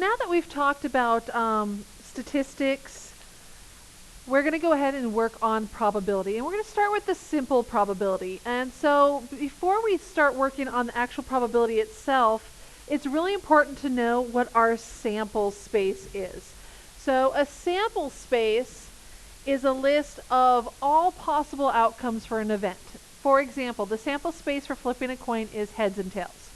now that we've talked about statistics, we're going to go ahead and work on probability. And we're going to start with the simple probability. And so before we start working on the actual probability itself, it's really important to know what our sample space is. So a sample space is a list of all possible outcomes for an event. For example, the sample space for flipping a coin is heads and tails.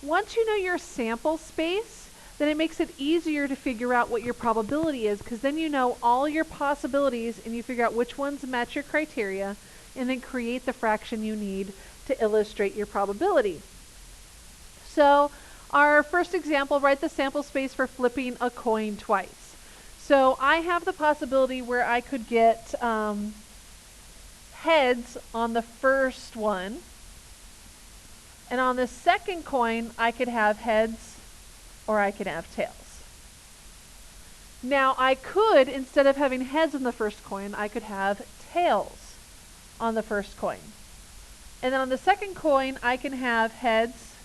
Once you know your sample space, then it makes it easier to figure out what your probability is, because then you know all your possibilities and you figure out which ones match your criteria and then create the fraction you need to illustrate your probability. So our first example, write the sample space for flipping a coin twice. So I have the possibility where I could get heads on the first one, and on the second coin I could have heads or I could have tails. Now I could, instead of having heads on the first coin, I could have tails on the first coin. And then on the second coin I can have heads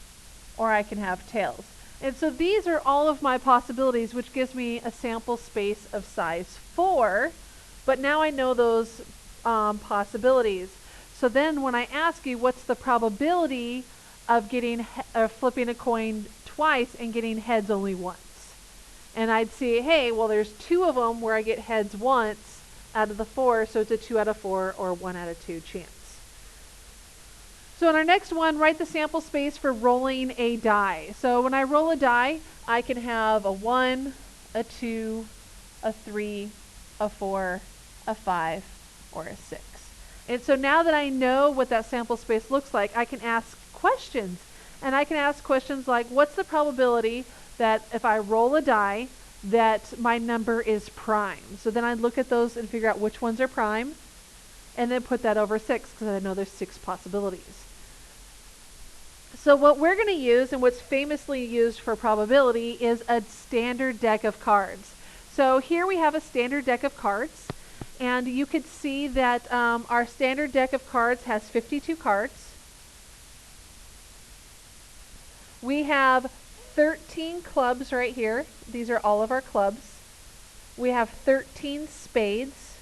or I can have tails. And so these are all of my possibilities, which gives me a sample space of size 4. But now I know those possibilities. So then when I ask you what's the probability of getting flipping a coin twice and getting heads only once, and I'd say, hey, well, there's 2 of them where I get heads once out of the 4, so it's a 2 out of 4 or 1 out of 2 chance. So in our next one, write the sample space for rolling a die. So when I roll a die, I can have a 1, a 2, a 3, a 4, a 5, or a 6. And so now that I know what that sample space looks like, I can ask questions. And I can ask questions like, what's the probability that if I roll a die, that my number is prime? So then I look at those and figure out which ones are prime, and then put that over 6, because I know there's 6 possibilities. So what we're going to use, and what's famously used for probability, is a standard deck of cards. So here we have a standard deck of cards, and you could see that our standard deck of cards has 52 cards. We have 13 clubs right here. These are all of our clubs. We have 13 spades.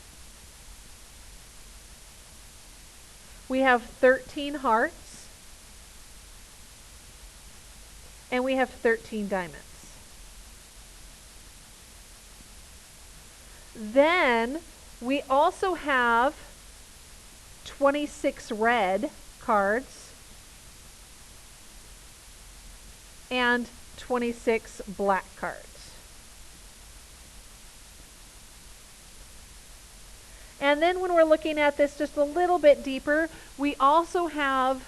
We have 13 hearts. And we have 13 diamonds. Then we also have 26 red cards and 26 black cards. And then when we're looking at this just a little bit deeper, we also have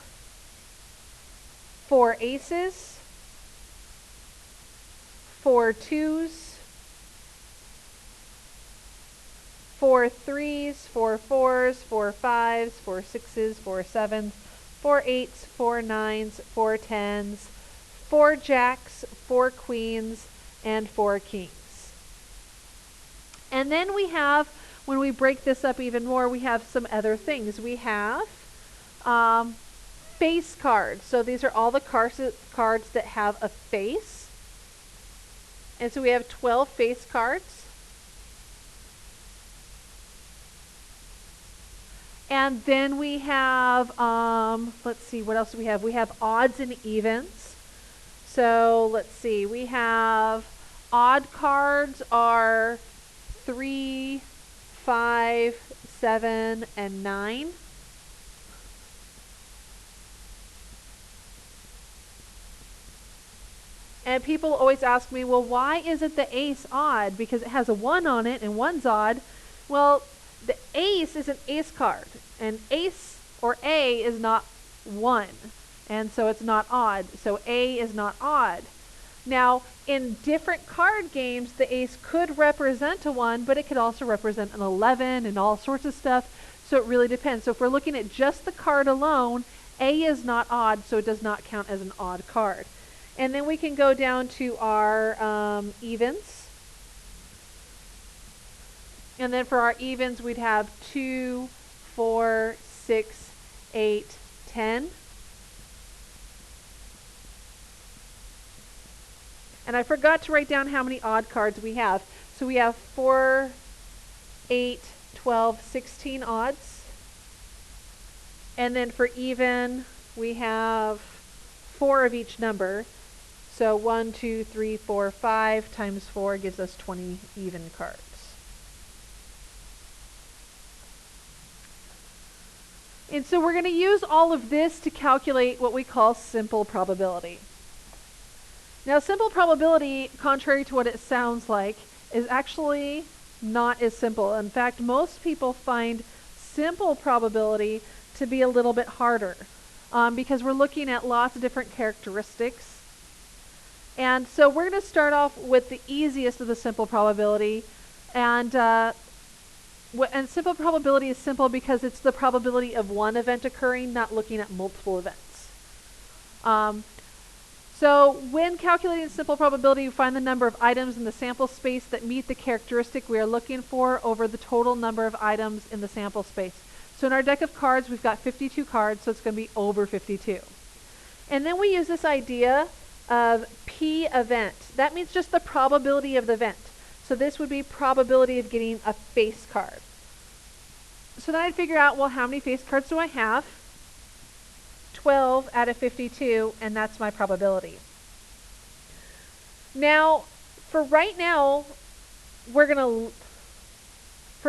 4 aces, 4 2s, 4 3s, 4 4s, 4 5s, 4 6s, 4 7s, 4 8s, 4 9s, 4 10s, 4 jacks, 4 queens, and 4 kings. And then we have, when we break this up even more, we have some other things. We have face cards. So these are all the cards that have a face. And so we have 12 face cards. And then we have, let's see, what else do we have? We have odds and evens. So let's see, we have odd cards are 3, 5, 7, and 9. And people always ask me, well, why isn't the ace odd? Because it has a 1 on it and 1's odd. Well, the ace is an ace card. And ace, or A, is not 1. And so it's not odd. So A is not odd. Now, in different card games, the ace could represent a 1, but it could also represent an 11 and all sorts of stuff. So it really depends. So if we're looking at just the card alone, A is not odd, so it does not count as an odd card. And then we can go down to our evens. And then for our evens, we'd have 2, 4, 6, 8, 10. And I forgot to write down how many odd cards we have. So we have 4, 8, 12, 16 odds. And then for even, we have 4 of each number. So 1, 2, 3, 4, 5 times 4 gives us 20 even cards. And so we're going to use all of this to calculate what we call simple probability. Now, simple probability, contrary to what it sounds like, is actually not as simple. In fact, most people find simple probability to be a little bit harder because we're looking at lots of different characteristics. And so we're going to start off with the easiest of the simple probability. And simple probability is simple because it's the probability of one event occurring, not looking at multiple events. So when calculating simple probability, you find the number of items in the sample space that meet the characteristic we are looking for over the total number of items in the sample space. So in our deck of cards, we've got 52 cards, so it's going to be over 52. And then we use this idea of P event. That means just the probability of the event. So this would be probability of getting a face card. So then I'd figure out, well, how many face cards do I have? 12 out of 52, and that's my probability. Now, for right now, for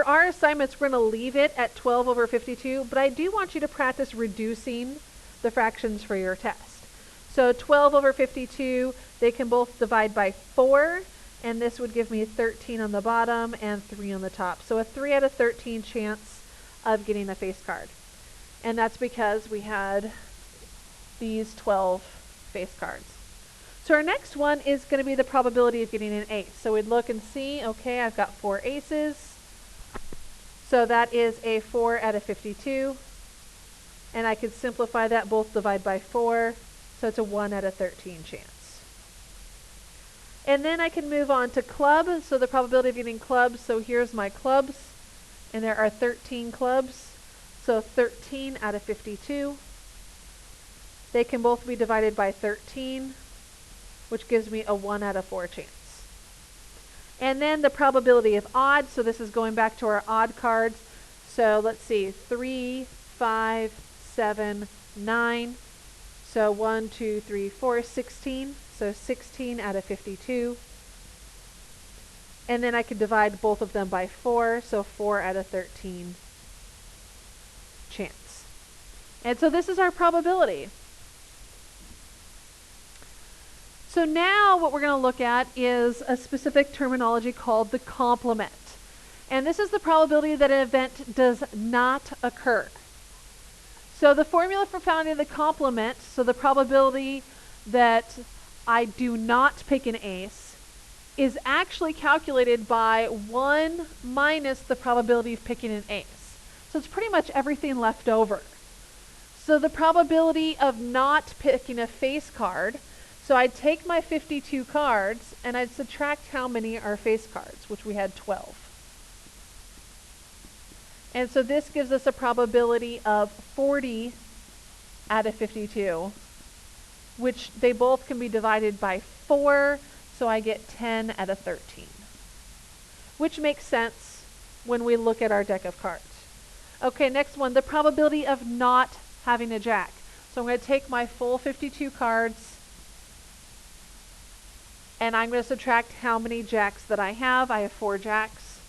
our assignments, we're going to leave it at 12 over 52, but I do want you to practice reducing the fractions for your test. So 12 over 52, they can both divide by 4, and this would give me 13 on the bottom and 3 on the top. So a 3 out of 13 chance of getting a face card. And that's because we had these 12 face cards. So our next one is going to be the probability of getting an ace. So we'd look and see, okay, I've got 4 aces. So that is a 4 out of 52. And I could simplify that, both divide by 4. So it's a 1 out of 13 chance. And then I can move on to club. So the probability of getting clubs. So here's my clubs. And there are 13 clubs. So 13 out of 52. They can both be divided by 13, which gives me a 1 out of 4 chance. And then the probability of odd. So this is going back to our odd cards. So let's see, 3, 5, 7, 9. So 1, 2, 3, 4, 16. So 16 out of 52. And then I could divide both of them by 4. So 4 out of 13 chance. And so this is our probability. So now what we're going to look at is a specific terminology called the complement. And this is the probability that an event does not occur. So the formula for finding the complement, so the probability that I do not pick an ace, is actually calculated by 1 minus the probability of picking an ace. So it's pretty much everything left over. So the probability of not picking a face card, so I'd take my 52 cards and I'd subtract how many are face cards, which we had 12. And so this gives us a probability of 40 out of 52, which they both can be divided by 4, so I get 10 out of 13, which makes sense when we look at our deck of cards. Okay, next one, the probability of not having a jack. So I'm going to take my full 52 cards, and I'm going to subtract how many jacks that I have. I have 4 jacks.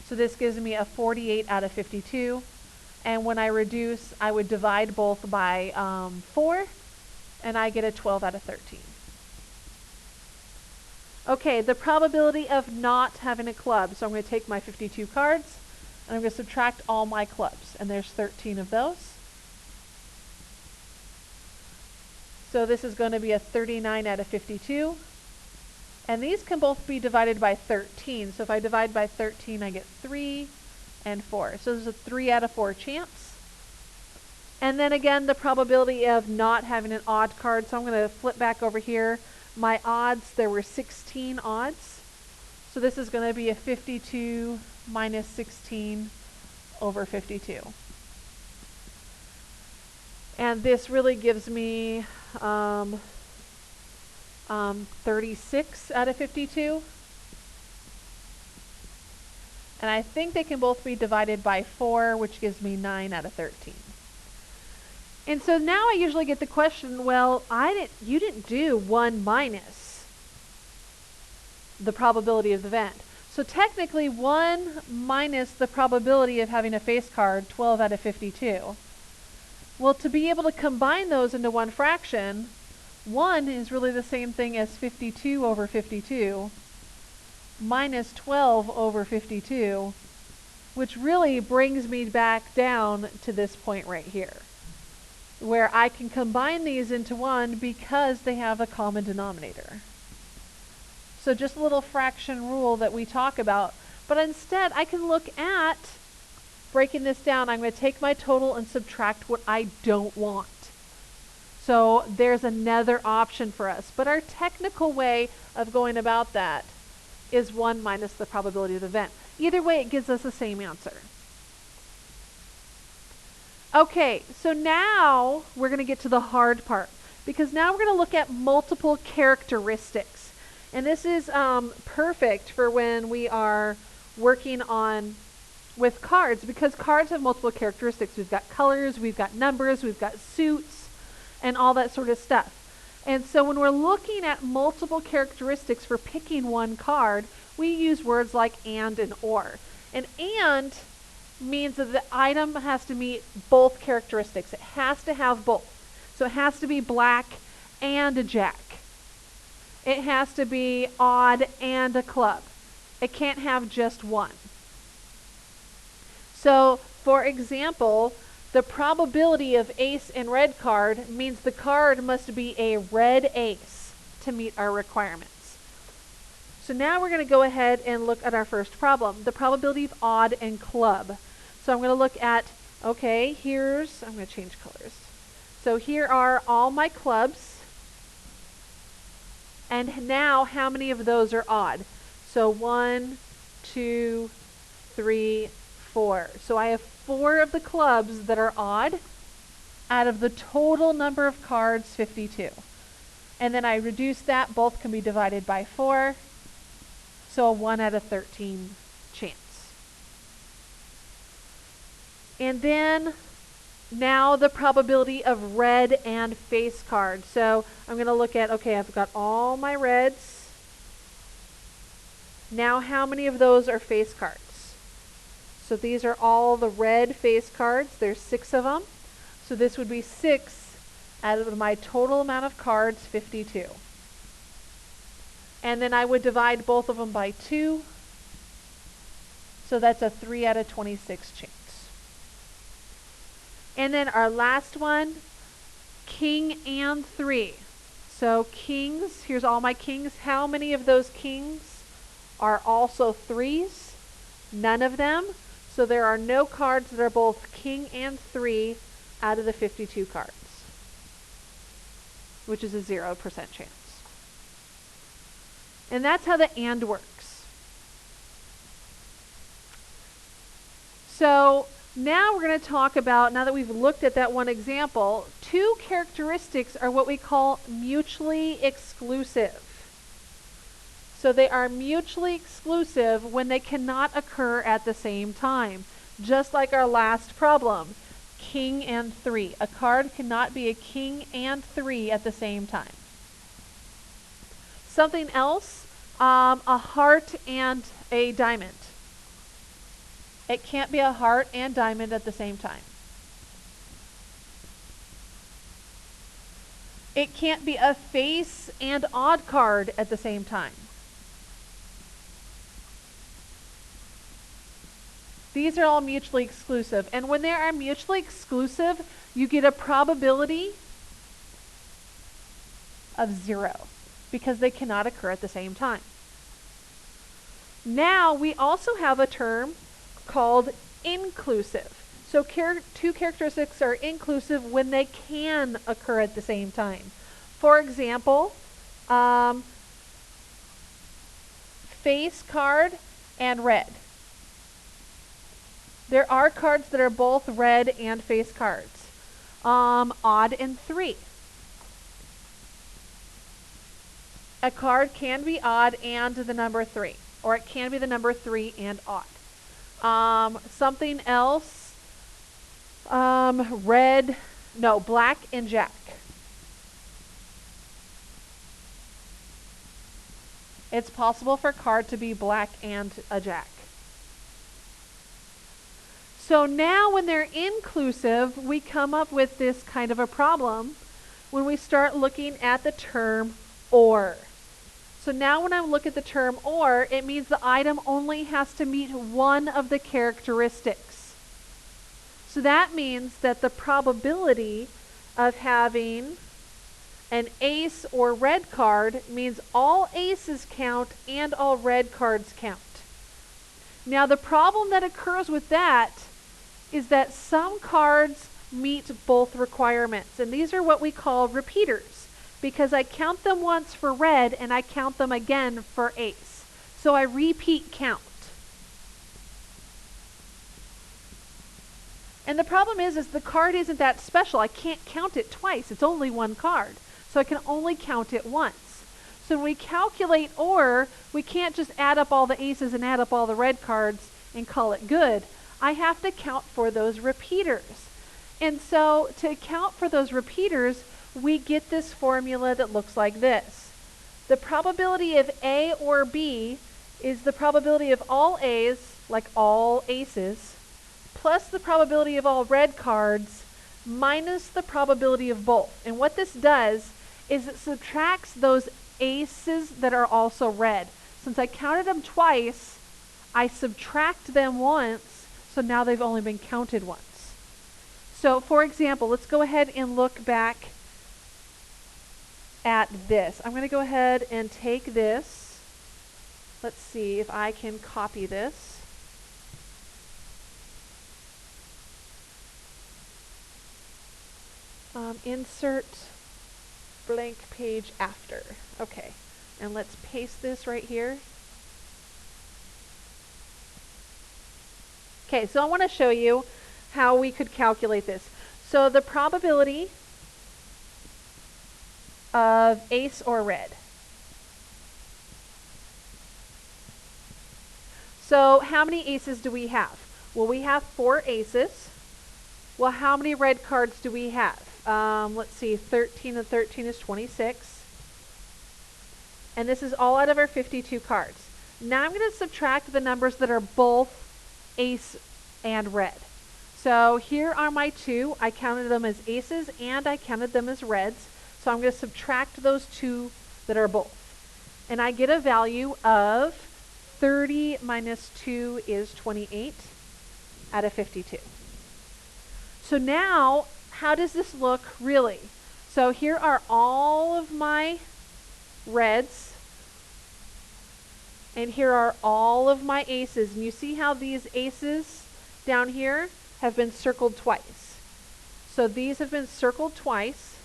So this gives me a 48 out of 52. And when I reduce, I would divide both by 4, and I get a 12 out of 13. Okay, the probability of not having a club. So I'm going to take my 52 cards, and I'm going to subtract all my clubs. And there's 13 of those. So this is going to be a 39 out of 52. And these can both be divided by 13. So if I divide by 13, I get 3 and 4. So there's a 3 out of 4 chance. And then again, the probability of not having an odd card. So I'm going to flip back over here. My odds, there were 16 odds. So this is going to be a 52 minus 16 over 52. And this really gives me 36 out of 52. And I think they can both be divided by 4, which gives me 9 out of 13. And so now I usually get the question, well, you didn't do 1 minus the probability of the event. So technically 1 minus the probability of having a face card, 12 out of 52. Well, to be able to combine those into one fraction, 1 is really the same thing as 52 over 52 minus 12 over 52, which really brings me back down to this point right here, where I can combine these into one because they have a common denominator. So just a little fraction rule that we talk about, but instead I can look at breaking this down. I'm going to take my total and subtract what I don't want. So there's another option for us, but our technical way of going about that is 1 minus the probability of the event. Either way, it gives us the same answer. Okay, so now we're going to get to the hard part, because now we're going to look at multiple characteristics. And this is perfect for when we are working with cards, because cards have multiple characteristics. We've got colors, we've got numbers, we've got suits, and all that sort of stuff. And so when we're looking at multiple characteristics for picking one card, we use words like and or. And means that the item has to meet both characteristics. It has to have both. So it has to be black and a jack. It has to be odd and a club. It can't have just one. So, for example, the probability of ace and red card means the card must be a red ace to meet our requirements. So now we're going to go ahead and look at our first problem, the probability of odd and club. So I'm going to look at, okay, I'm going to change colors. So here are all my clubs. And now how many of those are odd? So 1, 2, 3, 4. So I have 4 of the clubs that are odd out of the total number of cards, 52. And then I reduce that. Both can be divided by 4. So a 1 out of 13 chance. And then now the probability of red and face cards. So I'm going to look at, okay, I've got all my reds. Now how many of those are face cards? So these are all the red face cards. There's 6 of them. So this would be 6 out of my total amount of cards, 52. And then I would divide both of them by 2. So that's a 3 out of 26 chance. And then our last one, king and 3. So kings, here's all my kings. How many of those kings are also 3s? None of them. So there are no cards that are both king and 3 out of the 52 cards, which is a 0% chance. And that's how the and works. So now we're going to talk about, now that we've looked at that one example, 2 characteristics are what we call mutually exclusive. So they are mutually exclusive when they cannot occur at the same time. Just like our last problem, king and 3. A card cannot be a king and 3 at the same time. Something else, a heart and a diamond. It can't be a heart and diamond at the same time. It can't be a face and odd card at the same time. These are all mutually exclusive. And when they are mutually exclusive, you get a probability of 0 because they cannot occur at the same time. Now, we also have a term called inclusive. So 2 characteristics are inclusive when they can occur at the same time. For example, face card and red. There are cards that are both red and face cards. Odd and 3. a card can be odd and the number 3, or it can be the number 3 and odd. Something else, black and jack. It's possible for a card to be black and a jack. So now when they're inclusive, we come up with this kind of a problem when we start looking at the term or. So now when I look at the term or, it means the item only has to meet one of the characteristics. So that means that the probability of having an ace or red card means all aces count and all red cards count. Now the problem that occurs with that is that some cards meet both requirements, and these are what we call repeaters, because I count them once for red and I count them again for ace. So I repeat count. And the problem is the card isn't that special. I can't count it twice. It's only one card. So I can only count it once. So when we calculate or, we can't just add up all the aces and add up all the red cards and call it good. I have to count for those repeaters. And so to account for those repeaters, we get this formula that looks like this. The probability of A or B is the probability of all A's, like all aces, plus the probability of all red cards, minus the probability of both. And what this does is it subtracts those aces that are also red. Since I counted them twice, I subtract them once, so now they've only been counted once. So for example, let's go ahead and look back at this. I'm going to go ahead and take this. Let's see if I can copy this. Insert blank page after. Okay, and let's paste this right here. Okay, so I want to show you how we could calculate this. So the probability of ace or red. So how many aces do we have? Well, we have 4 aces. Well, how many red cards do we have? Let's see, 13 and 13 is 26. And this is all out of our 52 cards. Now I'm going to subtract the numbers that are both ace and red. So here are my 2. I counted them as aces and I counted them as reds. So I'm going to subtract those 2 that are both. And I get a value of 30 minus 2 is 28 out of 52. So now, how does this look really? So here are all of my reds, and here are all of my aces. And you see how these aces down here have been circled twice. So these have been circled twice.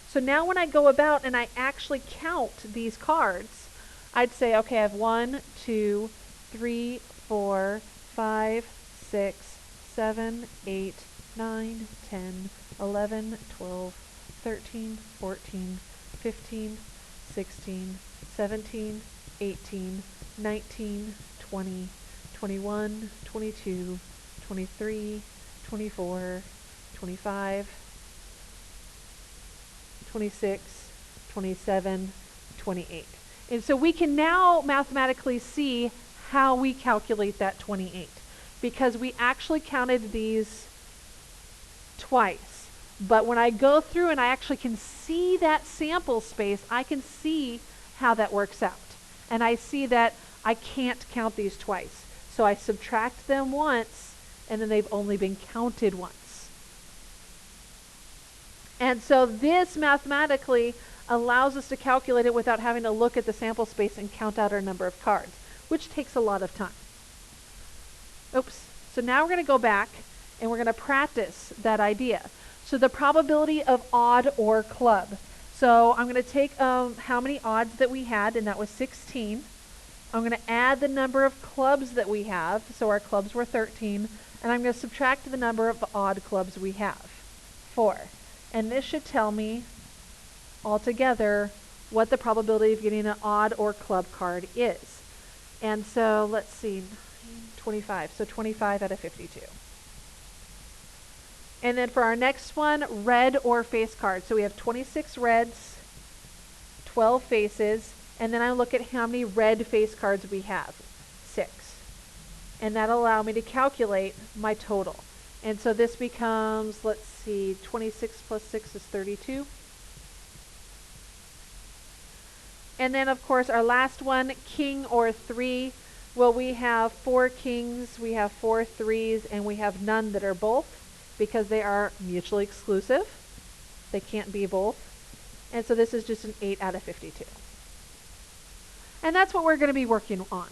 So now when I go about and I actually count these cards, I'd say, okay, I have 1, 2, 3, 4, 5, 6, 7, 8, 9, 10, 11, 12, 13, 14, 15, 16, 17, 18, 19, 20, 21, 22, 23, 24, 25, 26, 27, 28. And so we can now mathematically see how we calculate that 28, because we actually counted these twice. But when I go through and I actually can see that sample space, I can see how that works out. And I see that I can't count these twice. So I subtract them once, and then they've only been counted once. And so this mathematically allows us to calculate it without having to look at the sample space and count out our number of cards, which takes a lot of time. Oops. So now we're going to go back and we're going to practice that idea. So the probability of odd or club. So I'm going to take how many odds that we had, and that was 16. I'm going to add the number of clubs that we have. So our clubs were 13. And I'm going to subtract the number of odd clubs we have, 4. And this should tell me altogether what the probability of getting an odd or club card is. And so let's see, 25. So 25 out of 52. And then for our next one, red or face cards. So we have 26 reds, 12 faces, and then I look at how many red face cards we have. 6. And that'll allow me to calculate my total. And so this becomes, let's see, 26 plus 6 is 32. And then, of course, our last one, king or 3. Well, we have 4 kings, we have 4 3s, and we have none that are both because they are mutually exclusive. They can't be both. And so this is just an 8 out of 52. And that's what we're going to be working on.